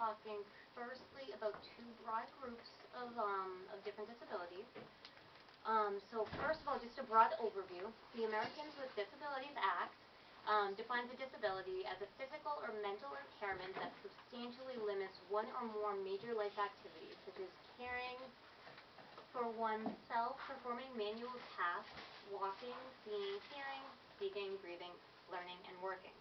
talking firstly about two broad groups of different disabilities. So first of all, just a broad overview. The Americans with Disabilities Act defines a disability as a physical or mental impairment that substantially limits one or more major life activities, such as caring for oneself, performing manual tasks, walking, seeing, hearing, speaking, breathing, learning, and working.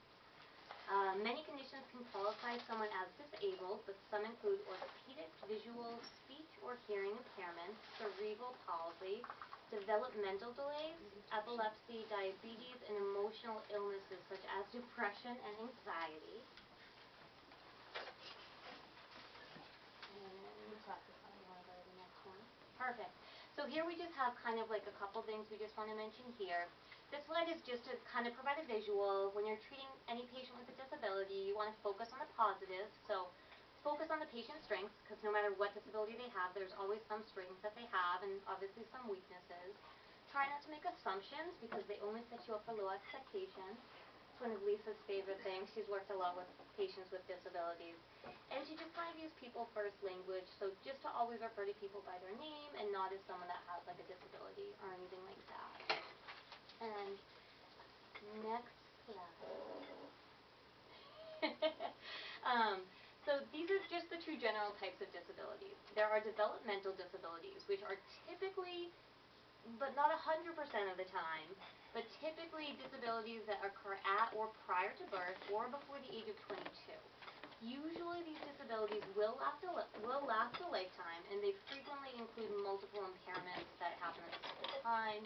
Many conditions can qualify someone as disabled, but some include orthopedic, visual, speech, or hearing impairments, cerebral palsy, developmental delays, epilepsy, diabetes, and emotional illnesses such as depression and anxiety. Perfect. So here we just have kind of like a couple things we just want to mention here. This slide is just to kind of provide a visual. When you're treating any patient with a disability, you want to focus on the positives. So focus on the patient's strengths, because no matter what disability they have, there's always some strengths that they have and obviously some weaknesses. Try not to make assumptions, because they only set you up for low expectations. It's one of Lisa's favorite things. She's worked a lot with patients with disabilities. And she just kind of use people first language, so just to always refer to people by their name and not as someone that has like a disability or anything like that. And next slide. So these are just the two general types of disabilities. There are developmental disabilities, which are typically, but not 100% of the time, but typically disabilities that occur at or prior to birth or before the age of 22. Usually these disabilities will last a lifetime, and they frequently include multiple impairments that happen at the same time.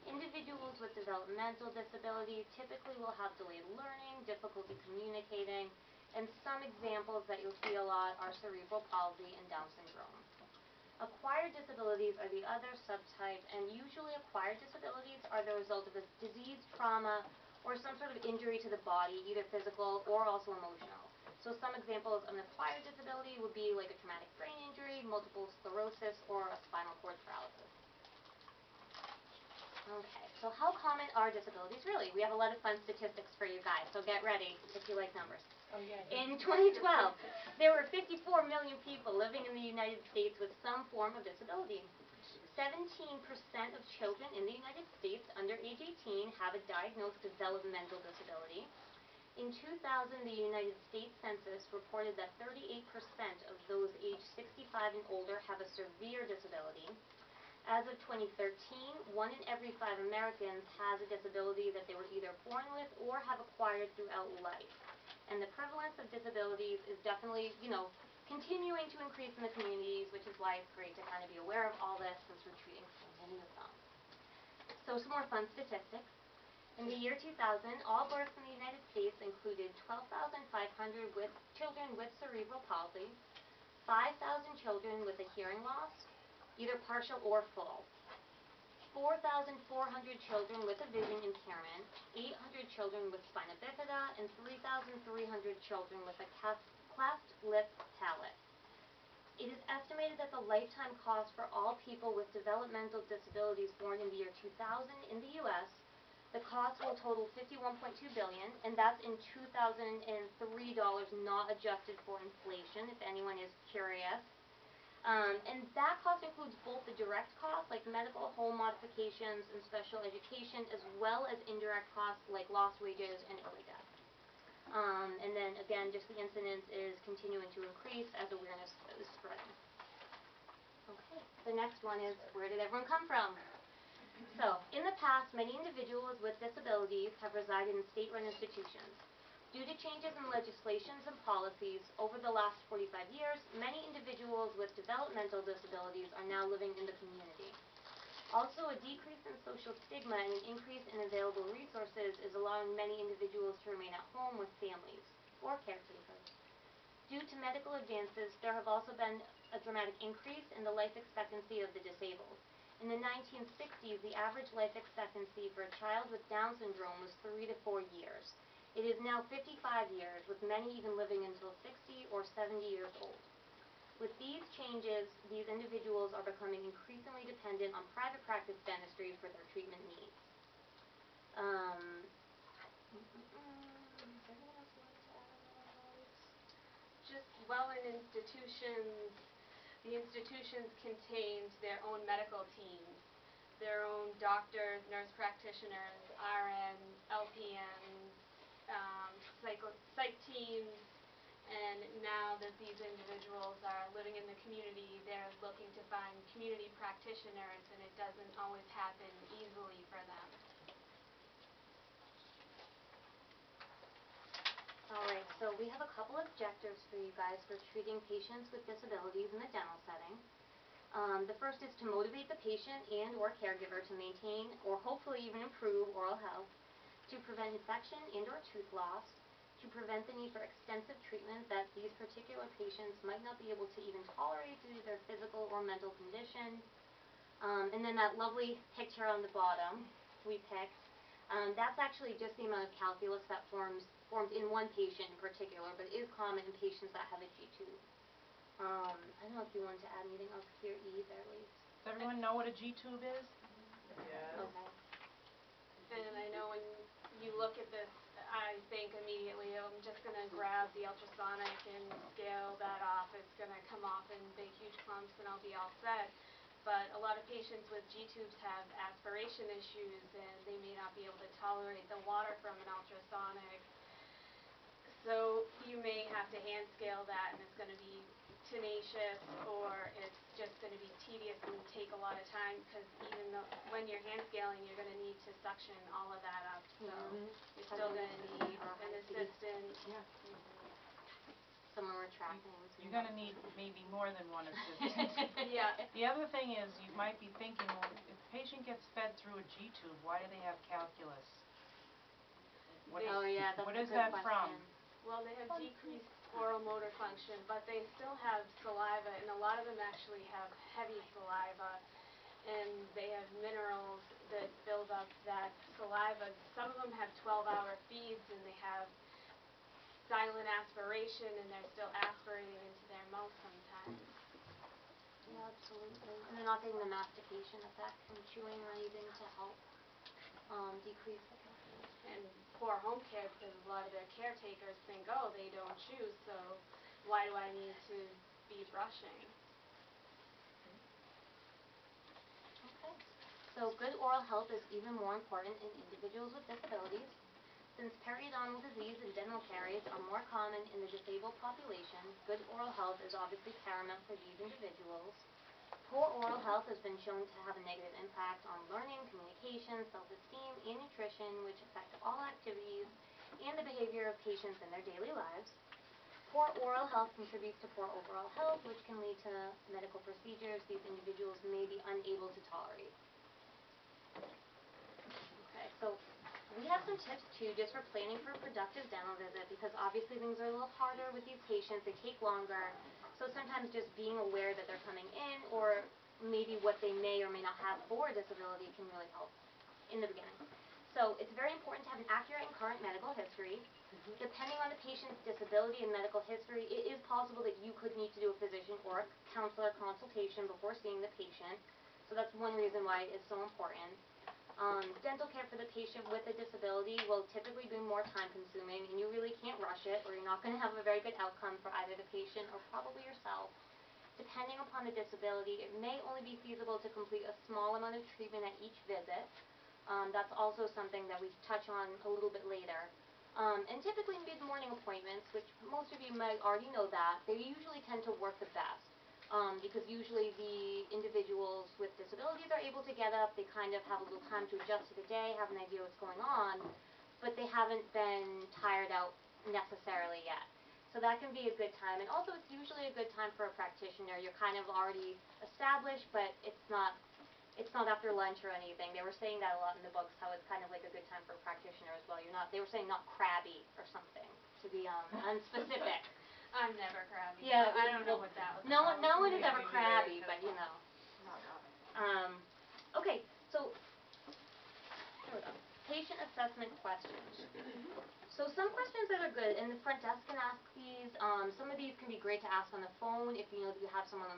Individuals with developmental disabilities typically will have delayed learning, difficulty communicating, and some examples that you'll see a lot are cerebral palsy and Down syndrome. Acquired disabilities are the other subtype, and usually acquired disabilities are the result of a disease, trauma, or some sort of injury to the body, either physical or also emotional. So some examples of an acquired disability would be like a traumatic brain injury, multiple sclerosis, or a spinal cord paralysis. Okay, so how common are disabilities really? We have a lot of fun statistics for you guys, so get ready if you like numbers. Oh, yeah. In 2012, there were 54 million people living in the United States with some form of disability. 17% of children in the United States under age 18 have a diagnosed developmental disability. In 2000, the United States Census reported that 38% of those aged 65 and older have a severe disability. As of 2013, 1 in every 5 Americans has a disability that they were either born with or have acquired throughout life. And the prevalence of disabilities is definitely, continuing to increase in the communities, which is why it's great to kind of be aware of all this since we're treating so many of them. So some more fun statistics. In the year 2000, all births in the United States included 12,500 children with cerebral palsy, 5,000 children with a hearing loss, either partial or full, 4,400 children with a vision impairment, 800 children with spina bifida, and 3,300 children with a cleft lip palate. It is estimated that the lifetime cost for all people with developmental disabilities born in the year 2000 in the U.S., the cost will total $51.2 billion, and that's in 2003 dollars, not adjusted for inflation, if anyone is curious. And that cost includes both the direct costs, like medical, home modifications, and special education, as well as indirect costs, like lost wages and early death. And then, again, just the incidence is continuing to increase as awareness is spreading. Okay, the next one is, where did everyone come from? So, in the past, many individuals with disabilities have resided in state-run institutions. Due to changes in legislations and policies over the last 45 years, many individuals with developmental disabilities are now living in the community. Also, a decrease in social stigma and an increase in available resources is allowing many individuals to remain at home with families or caretakers. Due to medical advances, there have also been a dramatic increase in the life expectancy of the disabled. In the 1960s, the average life expectancy for a child with Down syndrome was 3 to 4 years. It is now 55 years, with many even living until 60 or 70 years old. With these changes, these individuals are becoming increasingly dependent on private practice dentistry for their treatment needs. Just while in institutions, the institutions contained their own medical teams, their own doctors, nurse practitioners, RNs, LPNs, psych teams, and now that these individuals are living in the community, they're looking to find community practitioners, and it doesn't always happen easily for them. Alright, so we have a couple objectives for you guys for treating patients with disabilities in the dental setting. The first is to motivate the patient and or caregiver to maintain or hopefully even improve oral health, to prevent infection and or tooth loss, to prevent the need for extensive treatment that these particular patients might not be able to even tolerate due to their physical or mental condition. And then that lovely picture on the bottom we picked, that's actually just the amount of calculus that formed in one patient in particular, but it is common in patients that have a G-tube. I don't know if you wanted to add anything else here either, Lise. Does everyone know what a G-tube is? Yeah. Okay. And I know when you look at this, I think immediately, I'm just going to grab the ultrasonic and scale that off. It's going to come off in big, huge clumps, and I'll be all set. But a lot of patients with G-tubes have aspiration issues, and they may not be able to tolerate the water from an ultrasonic. So you may have to hand scale that, and it's going to be tenacious, or it's just going to be tedious and take a lot of time, because even though when you're hand scaling, you're going to need to suction all of that up. So you're still going to need an assistant. Yeah. Someone retracting. You're going to need maybe more than one assistant. Yeah. The other thing is, you might be thinking, well, if the patient gets fed through a G-tube, why do they have calculus? What is that from? Well, they have decreased oral motor function, but they still have saliva, and a lot of them actually have heavy saliva, and they have minerals that build up that saliva. Some of them have 12-hour feeds, and they have silent aspiration, and they're still aspirating into their mouth sometimes. Yeah, absolutely. And they're not getting the mastication effect from chewing or anything to help decrease the calculus. And poor home care, because a lot of their caretakers think, oh, they don't chew, so why do I need to be brushing? Okay. So good oral health is even more important in individuals with disabilities. Since periodontal disease and dental caries are more common in the disabled population, good oral health is obviously paramount for these individuals. Poor oral health has been shown to have a negative impact on learning, communication, self-esteem, and nutrition, which affect all activities and the behavior of patients in their daily lives. Poor oral health contributes to poor overall health, which can lead to medical procedures these individuals may be unable to tolerate. Okay, so we have some tips too just for planning for a productive dental visit, because obviously things are a little harder with these patients, they take longer. So sometimes just being aware that they're coming in, or maybe what they may or may not have for a disability, can really help in the beginning. So it's very important to have an accurate and current medical history. Depending on the patient's disability and medical history, it is possible that you could need to do a physician or a counselor consultation before seeing the patient. So that's one reason why it's so important. Dental care for the patient with a disability will typically be more time consuming, and you really can't rush it, or you're not going to have a very good outcome for either the patient or probably yourself. Depending upon the disability, it may only be feasible to complete a small amount of treatment at each visit. That's also something that we touch on a little bit later. And typically mid-morning appointments, which most of you might already know that, they usually tend to work the best. Because usually the individuals with disabilities are able to get up, they kind of have a little time to adjust to the day, have an idea what's going on, but they haven't been tired out necessarily yet. So that can be a good time, and also it's usually a good time for a practitioner. You're kind of already established, but it's not after lunch or anything. They were saying that a lot in the books, how it's kind of like a good time for a practitioner as well. They were saying not crabby or something, to be unspecific. I'm never crabby. Yeah, so I don't know what that was. No one is ever crabby, but you know. Okay, so here we go. Patient assessment questions. So some questions that are good, and the front desk can ask these. Some of these can be great to ask on the phone if you know that you have someone on